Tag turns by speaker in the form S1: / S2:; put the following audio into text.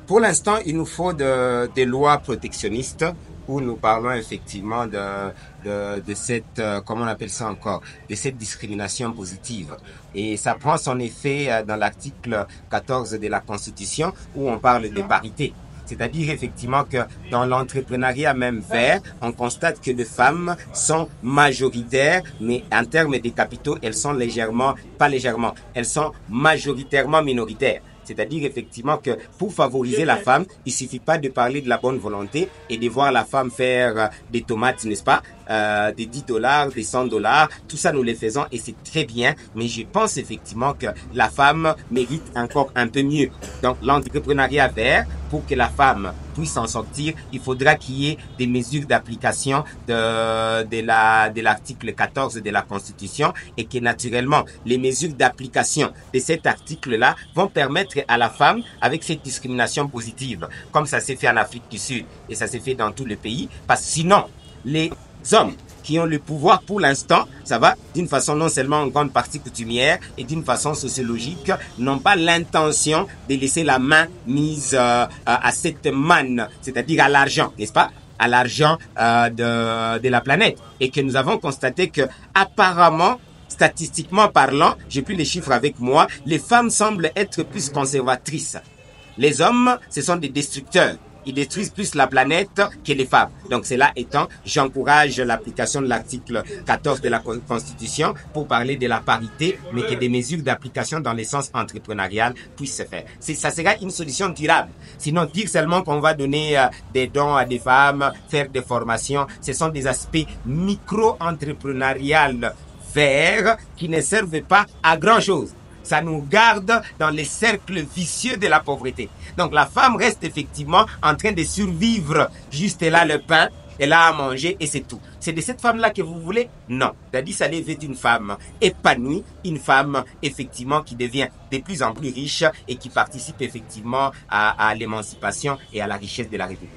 S1: Pour l'instant, il nous faut des lois protectionnistes où nous parlons effectivement de cette, comment on appelle ça encore, de cette discrimination positive. Et ça prend son effet dans l'article 14 de la Constitution où on parle de parité. C'est-à-dire effectivement que dans l'entrepreneuriat même vert, on constate que les femmes sont majoritaires, mais en termes des capitaux, elles sont elles sont majoritairement minoritaires. C'est-à-dire effectivement que pour favoriser la femme, il suffit pas de parler de la bonne volonté et de voir la femme faire des tomates, n'est-ce pas, des $10, des $100, tout ça nous les faisons et c'est très bien, mais je pense effectivement que la femme mérite encore un peu mieux. Donc l'entrepreneuriat vert, pour que la femme puisse s'en sortir, il faudra qu'il y ait des mesures d'application de l'article 14 de la Constitution et que naturellement les mesures d'application de cet article-là vont permettre à la femme, avec cette discrimination positive, comme ça s'est fait en Afrique du Sud et ça s'est fait dans tous les pays, parce que sinon les hommes qui ont le pouvoir pour l'instant, ça va d'une façon non seulement en grande partie coutumière et d'une façon sociologique, n'ont pas l'intention de laisser la main mise à cette manne, c'est-à-dire à l'argent, n'est-ce pas, à l'argent de la planète. Et que nous avons constaté que apparemment, statistiquement parlant, j'ai plus les chiffres avec moi, les femmes semblent être plus conservatrices. Les hommes, ce sont des destructeurs. Ils détruisent plus la planète que les femmes. Donc, cela étant, j'encourage l'application de l'article 14 de la Constitution pour parler de la parité, mais que des mesures d'application dans le sens entrepreneurial puissent se faire. Ça sera une solution durable. Sinon, dire seulement qu'on va donner des dons à des femmes, faire des formations, ce sont des aspects micro-entrepreneuriales verts qui ne servent pas à grand-chose. Ça nous garde dans les cercles vicieux de la pauvreté. Donc la femme reste effectivement en train de survivre. Juste là le pain, elle a à manger et c'est tout. C'est de cette femme-là que vous voulez? Non. Daddy Saleh veut une femme épanouie, une femme effectivement qui devient de plus en plus riche et qui participe effectivement à l'émancipation et à la richesse de la République.